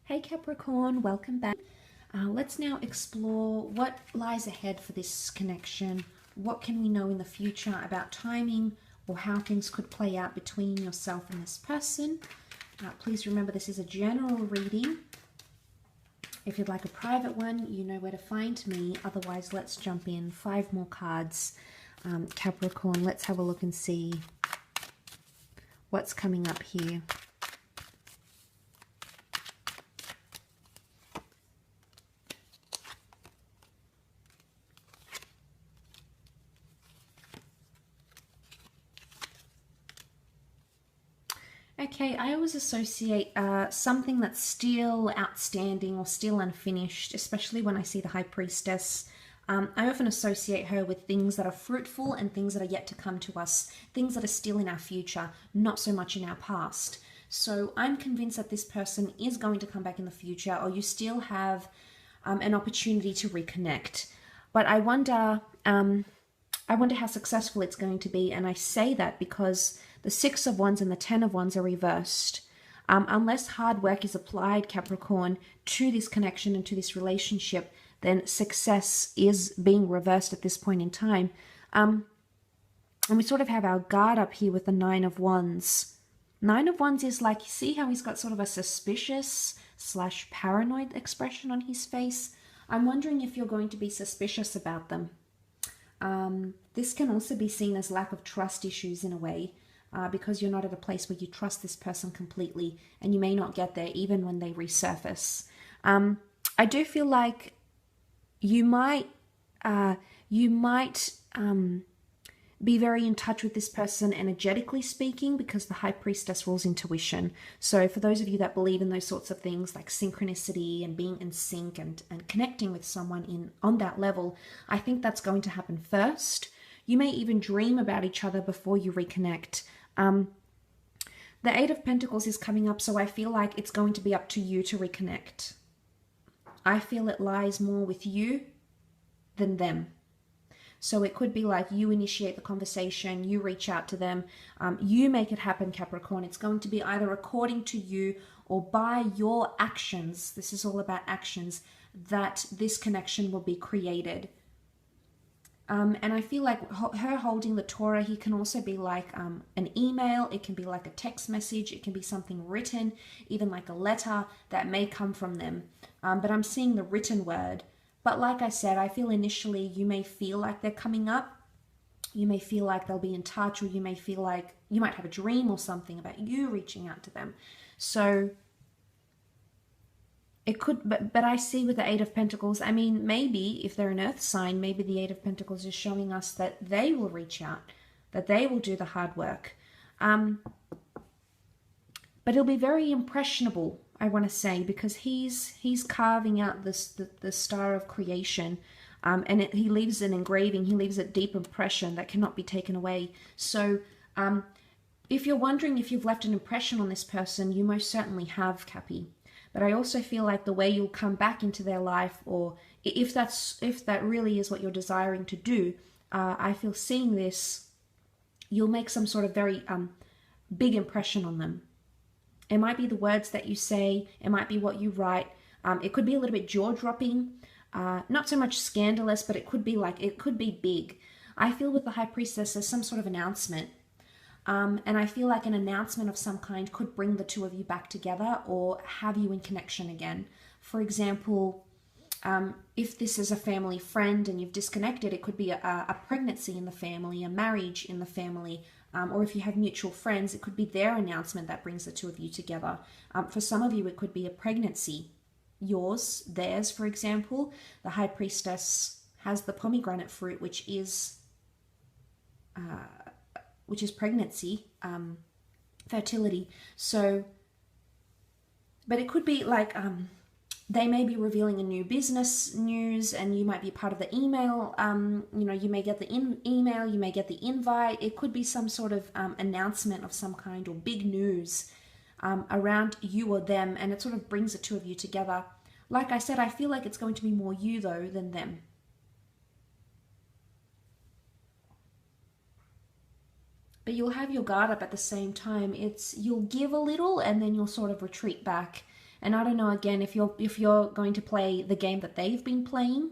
Hey Capricorn, welcome back. Let's now explore what lies ahead for this connection. What can we know in the future about timing or how things could play out between yourself and this person? Please remember this is a general reading. If you'd like a private one, you know where to find me. Otherwise, let's jump in. 5 more cards. Capricorn, let's have a look and see what's coming up here. Okay, I always associate something that's still outstanding or still unfinished, especially when I see the High Priestess. I often associate her with things that are fruitful and things that are yet to come to us, things that are still in our future, not so much in our past. So I'm convinced that this person is going to come back in the future, or you still have an opportunity to reconnect. But I wonder how successful it's going to be, and I say that because the 6 of Wands and the 10 of Wands are reversed. Unless hard work is applied, Capricorn, to this connection and to this relationship, then success is being reversed at this point in time. And we sort of have our guard up here with the 9 of Wands. 9 of Wands is like, you see how he's got sort of a suspicious / paranoid expression on his face? I'm wondering if you're going to be suspicious about them. This can also be seen as lack of trust issues in a way, because you're not at a place where you trust this person completely, and you may not get there even when they resurface. I do feel like you might be very in touch with this person energetically speaking, because the High Priestess rules intuition. So for those of you that believe in those sorts of things like synchronicity and being in sync and connecting with someone on that level, I think that's going to happen first. You may even dream about each other before you reconnect. The 8 of Pentacles is coming up, so I feel like it's going to be up to you to reconnect. I feel it lies more with you than them. So it could be like you initiate the conversation, you reach out to them, you make it happen, Capricorn. It's going to be either according to you or by your actions. This is all about actions, that this connection will be created. And I feel like her holding the Torah, he can also be like an email. It can be like a text message. It can be something written, even like a letter that may come from them. But I'm seeing the written word. But like I said, I feel initially you may feel like they're coming up. You may feel like they'll be in touch, or you may feel like you might have a dream or something about you reaching out to them. So it could, but I see with the 8 of Pentacles, I mean, maybe if they're an earth sign, maybe the 8 of Pentacles is showing us that they will reach out, that they will do the hard work. But it'll be very impressionable, I want to say, because he's carving out the star of creation, and he leaves an engraving, he leaves a deep impression that cannot be taken away. So if you're wondering if you've left an impression on this person, you most certainly have, Cappy. But I also feel like the way you'll come back into their life, or if that really is what you're desiring to do, I feel seeing this, you'll make some sort of very big impression on them. It might be the words that you say, it might be what you write. It could be a little bit jaw-dropping, not so much scandalous, but it could be big. I feel with the High Priestess, there's some sort of announcement. And I feel like an announcement of some kind could bring the 2 of you back together or have you in connection again. For example, if this is a family friend and you've disconnected, it could be a pregnancy in the family, a marriage in the family, or if you have mutual friends, it could be their announcement that brings the 2 of you together. For some of you, it could be a pregnancy. Yours, theirs, for example. The High Priestess has the pomegranate fruit, which is pregnancy, fertility. So, but it could be like they may be revealing a new business news, and you might be part of the email. You may get the email, you may get the invite. It could be some sort of announcement of some kind, or big news around you or them, and it sort of brings the 2 of you together. Like I said, I feel like it's going to be more you though than them. But you'll have your guard up at the same time. You'll give a little and then you'll sort of retreat back. And I don't know, again, if you're going to play the game that they've been playing,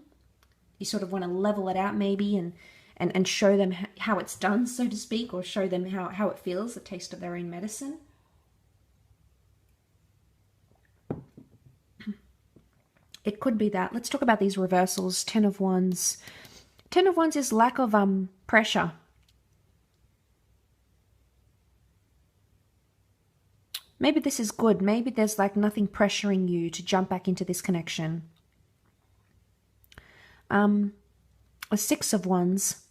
you sort of want to level it out maybe and show them how it's done, so to speak, or show them how it feels, the taste of their own medicine. It could be that. Let's talk about these reversals. 10 of Wands. 10 of Wands is lack of pressure. Maybe this is good. Maybe there's like nothing pressuring you to jump back into this connection. A 6 of Wands.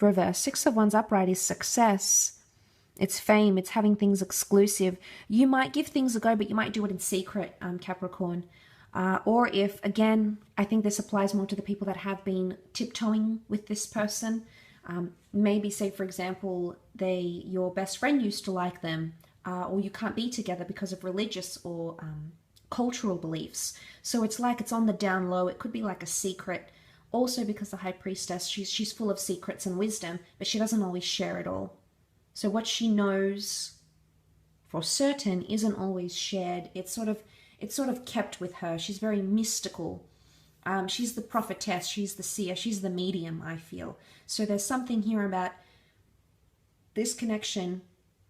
Reverse. 6 of Wands upright is success. It's fame. It's having things exclusive. You might give things a go, but you might do it in secret, Capricorn. Or if, again, I think this applies more to the people that have been tiptoeing with this person. Maybe, say, for example, your best friend used to like them, or you can't be together because of religious or cultural beliefs. So it's like it's on the down low. It could be like a secret. Also, because the High Priestess, she's full of secrets and wisdom, but she doesn't always share it all. So what she knows for certain isn't always shared. It's sort of kept with her. She's very mystical. She's the prophetess. She's the seer. She's the medium, I feel. So there's something here about this connection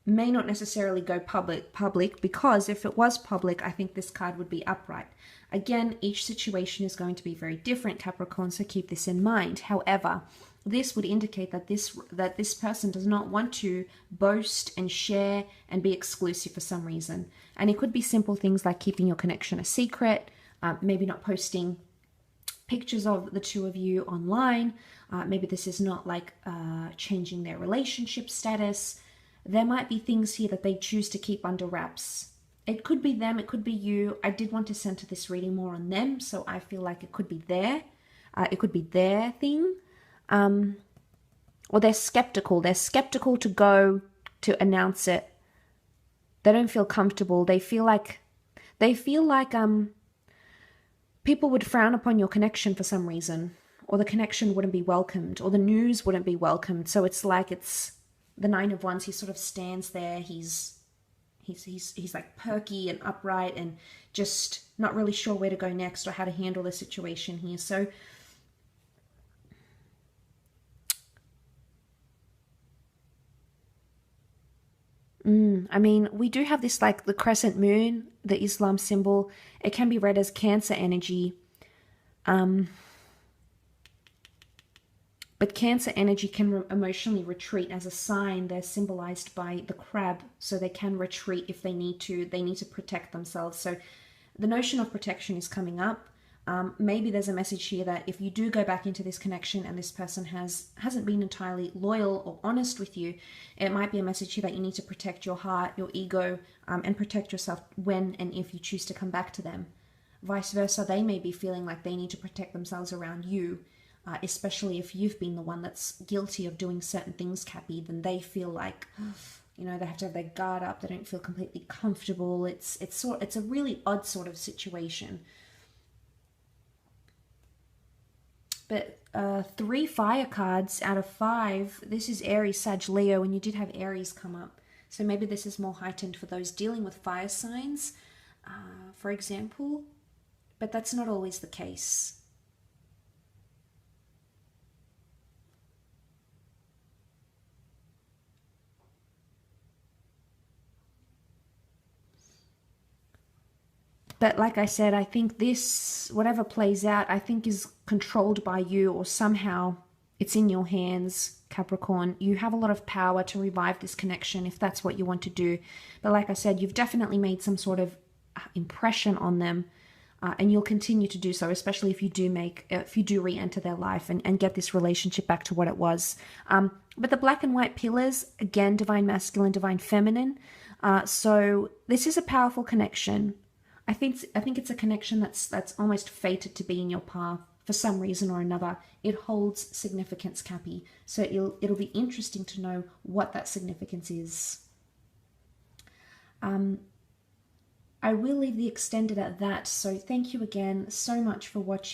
may not necessarily go public, because if it was public, I think this card would be upright. Again, each situation is going to be very different, Capricorn, so keep this in mind. However, this would indicate that this person does not want to boast and share and be exclusive for some reason. And it could be simple things like keeping your connection a secret, maybe not posting pictures of the two of you online. Maybe this is not like changing their relationship status. There might be things here that they choose to keep under wraps. It could be them, it could be you. I did want to center this reading more on them, so I feel like it could be it could be their thing. Or they're skeptical. They're skeptical to go to announce it. They don't feel comfortable. They feel like people would frown upon your connection for some reason, or the connection wouldn't be welcomed, or the news wouldn't be welcomed. So it's like it's the 9 of Wands. He sort of stands there. He's like perky and upright and just not really sure where to go next or how to handle the situation here. So I mean, we do have this, like the crescent moon, the Islam symbol. It can be read as Cancer energy. But Cancer energy can emotionally retreat as a sign. They're symbolized by the crab, so they can retreat if they need to. They need to protect themselves. So the notion of protection is coming up. Maybe there's a message here that if you do go back into this connection and this person hasn't been entirely loyal or honest with you, it might be a message here that you need to protect your heart, your ego, and protect yourself when and if you choose to come back to them. Vice versa, they may be feeling like they need to protect themselves around you, especially if you've been the one that's guilty of doing certain things, Cappy. Then they feel like, you know, they have to have their guard up. They don't feel completely comfortable. It's a really odd sort of situation. But 3 fire cards out of 5. This is Aries, Sag, Leo, and you did have Aries come up. So maybe this is more heightened for those dealing with fire signs, for example. But that's not always the case. But like I said, I think this, whatever plays out, I think is controlled by you, or somehow it's in your hands, Capricorn. You have a lot of power to revive this connection if that's what you want to do. But like I said, you've definitely made some sort of impression on them, and you'll continue to do so, especially if you do re-enter their life and get this relationship back to what it was. But the black and white pillars, again, divine masculine, divine feminine. So this is a powerful connection. I think it's a connection that's almost fated to be in your path for some reason or another. It holds significance, Cappy. So it'll be interesting to know what that significance is. I will leave the extended at that. So thank you again so much for watching.